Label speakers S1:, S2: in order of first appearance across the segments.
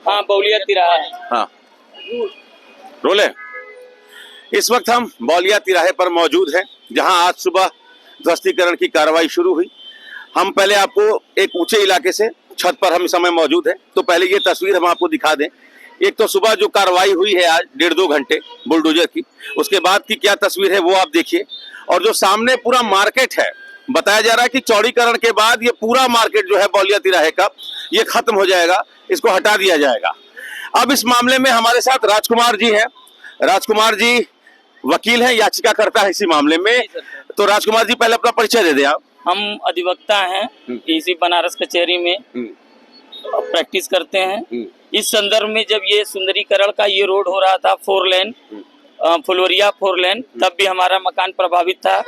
S1: हाँ, बौलिया तिराहा।
S2: हाँ, रोले। इस वक्त हम बौलिया तिराहे पर मौजूद हैं, जहां आज सुबह ध्वस्तीकरण की कार्रवाई शुरू हुई। हम पहले आपको एक ऊंचे इलाके से, छत पर हम इस समय मौजूद हैं, तो पहले ये तस्वीर हम आपको दिखा दें। एक तो सुबह जो कार्रवाई हुई है आज 1.5-2 घंटे बुलडोजर की, उसके बाद की क्या तस्वीर है वो आप देखिए। और जो सामने पूरा मार्केट है, बताया जा रहा है कि चौड़ीकरण के बाद ये पूरा मार्केट जो है बौलिया तिराहे का, ये खत्म हो जाएगा, इसको हटा दिया जाएगा। अब इस मामले में हमारे साथ राजकुमार जी हैं। राजकुमार जी वकील हैं, याचिकाकर्ता है इसी मामले में। तो राजकुमार जी पहले अपना परिचय दे दें आप।
S1: हम अधिवक्ता हैं, इसी बनारस कचहरी में प्रैक्टिस करते हैं। इस संदर्भ में जब ये सुंदरीकरण का ये रोड हो रहा था 4 लेन, फुलवरिया 4 लेन, तब भी हमारा मकान प्रभावित था।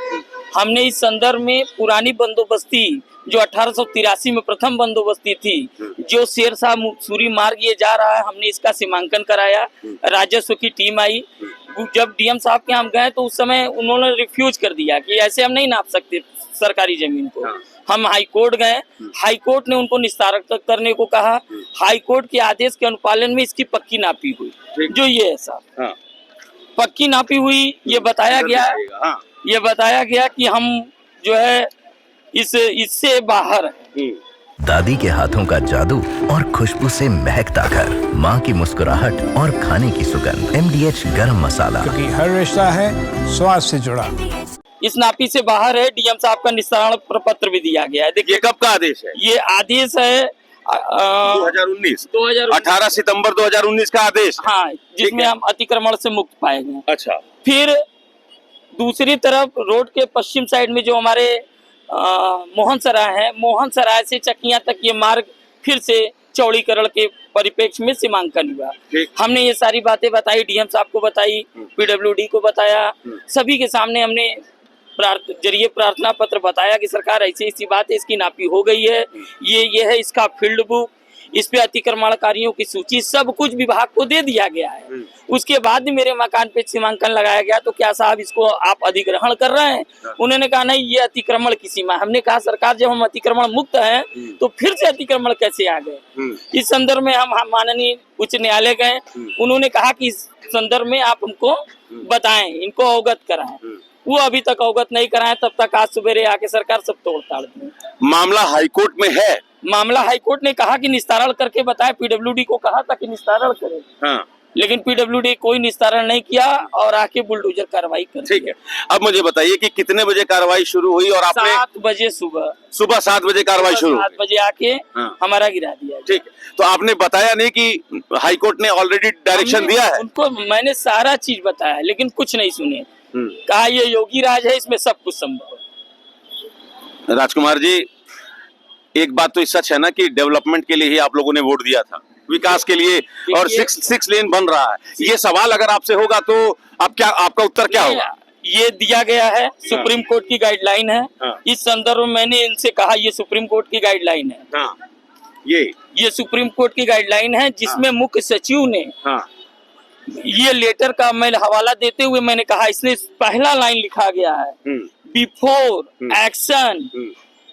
S1: हमने इस संदर्भ में पुरानी बंदोबस्ती जो 1883 में प्रथम बंदोबस्ती थी, जो शेरशाह सूरी मार्ग ये जा रहा है, हमने इसका सीमांकन कराया। राजस्व की टीम आई, जब डीएम साहब के हम गए तो उस समय उन्होंने रिफ्यूज कर दिया कि ऐसे हम नहीं नाप सकते सरकारी जमीन को। हम हाई कोर्ट गए, हाई कोर्ट ने उनको निस्तारण करने को कहा। हाई कोर्ट के आदेश के अनुपालन में इसकी पक्की नापी हुई, जो ये है साहब, पक्की नापी हुई। ये बताया गया कि हम जो है इससे बाहर है।
S3: दादी के हाथों का जादू और खुशबू से महकता घर, माँ की मुस्कुराहट और खाने की सुगंध। MDH गरम मसाला,
S4: क्योंकि हर रिश्ता है स्वाद से जुड़ा।
S1: इस नापी से बाहर है। डीएम साहब का निस्तारण प्रपत्र भी दिया गया है। देखिए
S2: ये कब का आदेश है?
S1: ये आदेश है
S2: 2019 18 सितंबर 2019 का आदेश।
S1: हाँ, जिसमें हम अतिक्रमण से मुक्त पाए गए।
S2: अच्छा,
S1: फिर दूसरी तरफ रोड के पश्चिम साइड में जो हमारे मोहन सराय है, मोहन सराय से चकिया तक ये मार्ग फिर से चौड़ीकरण के परिप्रेक्ष्य में सीमांकन हुआ। हमने ये सारी बातें बताई, डीएम साहब को बताई, PWD को बताया, सभी के सामने हमने जरिए प्रार्थना पत्र बताया कि सरकार ऐसी ऐसी बात है, इसकी नापी हो गई है, ये है इसका फील्ड बुक, इस पे अतिक्रमणकारियों की सूची, सब कुछ विभाग को दे दिया गया है। उसके बाद भी मेरे मकान पे सीमांकन लगाया गया, तो क्या साहब इसको आप अधिग्रहण कर रहे हैं? उन्होंने कहा नहीं, ये अतिक्रमण की सीमा। हमने कहा सरकार जब हम अतिक्रमण मुक्त हैं तो फिर से अतिक्रमण कैसे आ गए? इस संदर्भ में हम माननीय उच्च न्यायालय गए, उन्होंने कहा कि इस संदर्भ में आप हमको बताएं, इनको अवगत कराएं। वो अभी तक अवगत नहीं कराए, तब तक आज सवेरे आके सरकार सब तोड़ ताड़ दी।
S2: मामला हाईकोर्ट में है।
S1: मामला हाईकोर्ट ने कहा कि निस्तारण करके बताए, PWD को कहा था कि निस्तारण करे।
S2: हाँ।
S1: लेकिन PWD कोई निस्तारण नहीं किया और आके बुलडोजर कार्रवाई कर।
S2: ठीक है, अब मुझे बताइए कि कितने बजे कार्रवाई शुरू हुई? और आपने
S1: 7 बजे सुबह
S2: 7 बजे कार्रवाई शुरू?
S1: 7 बजे आके हमारा गिरा दिया।
S2: ठीक है, तो आपने बताया नहीं कि हाईकोर्ट ने ऑलरेडी डायरेक्शन दिया है?
S1: उनको मैंने सारा चीज बताया, लेकिन कुछ नहीं सुने। कहा ये योगी राज है, इसमें सब कुछ संभव है।
S2: राजकुमार जी, एक बात तो सच है ना कि डेवलपमेंट के लिए ही आप लोगों ने वोट दिया था, विकास के लिए, और 6 लेन बन रहा है। ये सवाल अगर आपसे होगा तो आपका उत्तर क्या होगा?
S1: ये दिया गया है, सुप्रीम कोर्ट की गाइडलाइन है। इस संदर्भ में मैंने इनसे कहा ये सुप्रीम कोर्ट की गाइडलाइन है। ये सुप्रीम कोर्ट की गाइडलाइन है, जिसमें मुख्य सचिव ने ये लेटर का मैं हवाला देते हुए मैंने कहा, इसमें पहला लाइन लिखा गया है, बिफोर एक्शन,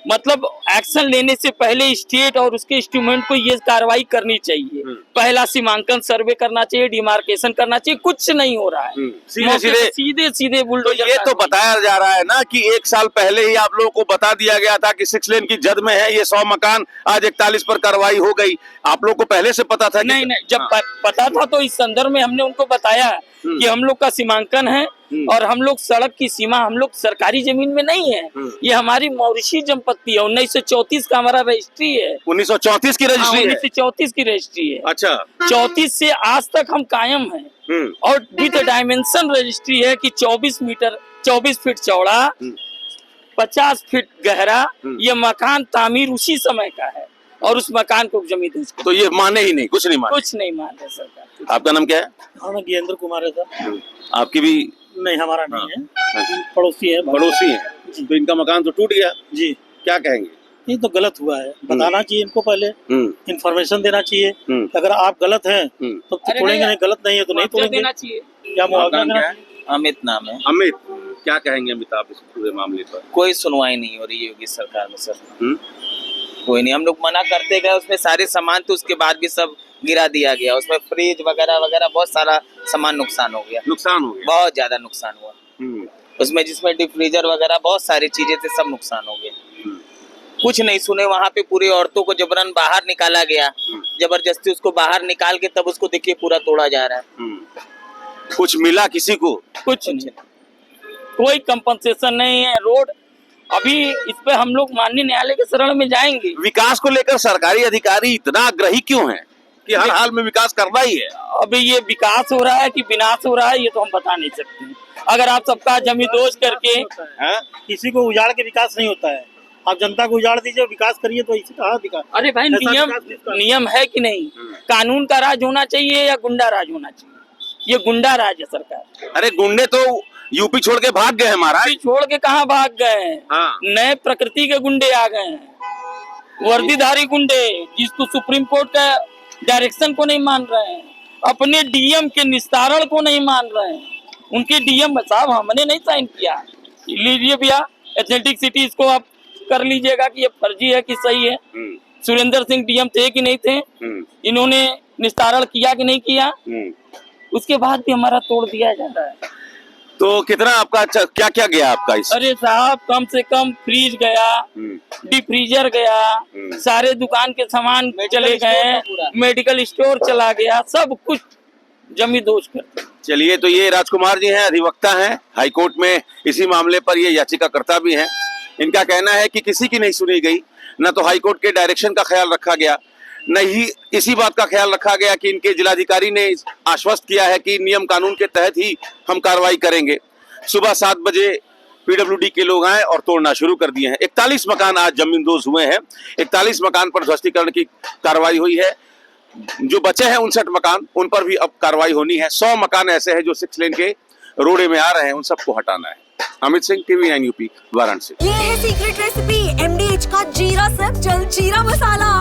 S1: मतलब एक्शन लेने से पहले स्टेट और उसके इंस्ट्रूमेंट को ये कार्रवाई करनी चाहिए। पहला सीमांकन सर्वे करना चाहिए, डिमार्केशन करना चाहिए, कुछ नहीं हो रहा है। सीधे बुलडोजर।
S2: ये तो बताया जा रहा है ना कि 1 साल पहले ही आप लोगों को बता दिया गया था कि 6 लेन की जद में है ये 100 मकान, आज 41 पर कार्रवाई हो गई। आप लोग को पहले से पता था?
S1: नहीं, जब पता था तो इस संदर्भ में हमने उनको बताया कि हम लोग का सीमांकन है और हम लोग सड़क की सीमा, हम लोग सरकारी जमीन में नहीं है, ये हमारी मॉरिशी संपत्ति है। 1934 का हमारा रजिस्ट्री है।
S2: 1934 की रजिस्ट्री है?
S1: 1934 की रजिस्ट्री है।
S2: अच्छा,
S1: 34 से आज तक हम कायम हैं। और विद डायमेंशन रजिस्ट्री है कि 24 फीट चौड़ा, 50 फीट गहरा। ये मकान तामीर उसी समय का है और उस मकान को जमीन
S2: तो ये माने ही नहीं, कुछ नहीं
S1: मानते सरकार।
S2: आपका नाम क्या है?
S5: हाँ, गिरेंद्र कुमार है सर।
S2: आपकी भी?
S5: नहीं, हमारा नहीं है, पड़ोसी है।
S2: तो इनका मकान तो टूट गया जी, क्या कहेंगे?
S5: ये तो गलत हुआ है, बताना चाहिए इनको, पहले इन्फॉर्मेशन देना चाहिए। अगर आप गलत हैं तो तोड़ेंगे, नहीं गलत नहीं है तो नहीं तोड़ेंगे। क्या मुआवजा देना?
S6: अमित नाम है।
S2: अमित, क्या कहेंगे अमित आप इस पूरे मामले पर?
S6: कोई सुनवाई नहीं हो रही है योगी सरकार में सर। कोई नहीं, हम लोग मना करते गए, उसमें सारे सामान थे, उसके बाद भी सब गिरा दिया गया, उसमें फ्रिज वगैरह वगैरह बहुत सारा सामान नुकसान हो गया,
S2: नुकसान हो गया।
S6: बहुत ज्यादा नुकसान हुआ। उसमें जिसमें डीप फ्रीजर वगैरह बहुत सारी चीजें थे, सब नुकसान हो गए। कुछ नहीं सुने, वहां पे पूरी औरतों को जबरन बाहर निकाला गया, जबरदस्ती उसको बाहर निकाल के तब उसको देखिए पूरा तोड़ा जा रहा है।
S2: कुछ मिला किसी को?
S1: कुछ नहीं, कोई कंपनसेशन नहीं है। रोड अभी इस पे हम लोग माननीय न्यायालय के शरण में जाएंगे।
S2: विकास को लेकर सरकारी अधिकारी इतना आग्रही क्यों हैं कि हर हाल में विकास करना ही है?
S1: अभी ये विकास हो रहा है कि विनाश हो रहा है, ये तो हम बता नहीं सकते। अगर आप सबका जमींदोज करके
S5: किसी को उजाड़ के विकास नहीं होता है। आप जनता को उजाड़ दीजिए, विकास करिए, तो इसे कहाँ विकास?
S1: अरे भाई, नियम है कि नहीं? कानून का राज होना चाहिए या गुंडा राज होना चाहिए? ये गुंडा राज है सरकार।
S2: अरे गुंडे तो यूपी छोड़ के भाग गए हैं महाराज।
S1: छोड़ के कहाँ भाग गए हैं?
S2: हाँ।
S1: नए प्रकृति के गुंडे आ गए हैं, वर्दीधारी गुंडे, जिसको सुप्रीम कोर्ट का डायरेक्शन को नहीं मान रहे हैं, अपने डीएम के निस्तारण को नहीं मान रहे हैं। उनके डीएम साहब हमने नहीं साइन किया, लीजिए भैया एथलेटिक सिटी, इसको आप कर लीजिएगा कि ये फर्जी है कि सही है। सुरेंद्र सिंह डीएम थे कि नहीं थे? इन्होंने निस्तारण किया कि नहीं किया? उसके बाद भी हमारा तोड़ दिया जा रहा है।
S2: तो कितना आपका क्या क्या गया आपका इस?
S1: अरे साहब, कम से कम फ्रिज गया, डीप फ्रीजर गया, सारे दुकान के सामान चले गए, मेडिकल स्टोर चला गया, सब कुछ जमींदोज कर।
S2: चलिए, तो ये राजकुमार जी हैं, अधिवक्ता हैं हाईकोर्ट में, इसी मामले पर ये याचिकाकर्ता भी हैं। इनका कहना है कि किसी की नहीं सुनी गई, न तो हाईकोर्ट के डायरेक्शन का ख्याल रखा गया, न ही इसी बात का ख्याल रखा गया कि इनके जिलाधिकारी ने आश्वस्त किया है कि नियम कानून के तहत ही हम कार्रवाई करेंगे। सुबह 7 बजे पीडब्ल्यूडी के लोग आए और तोड़ना शुरू कर दिए हैं। 41 मकान आज जमींदोज हुए हैं। 41 मकान पर ध्वस्तीकरण की कार्रवाई हुई है। जो बचे हैं 59 मकान, उन पर भी अब कार्रवाई होनी है। 100 मकान ऐसे हैं जो 6 लेन के रोडे में आ रहे हैं, उन सबको हटाना है। Amit Singh, TV9 UP, Varanasi.
S7: ये है सीक्रेट रेसिपी MDH का जीरा सब्ज जलजीरा मसाला।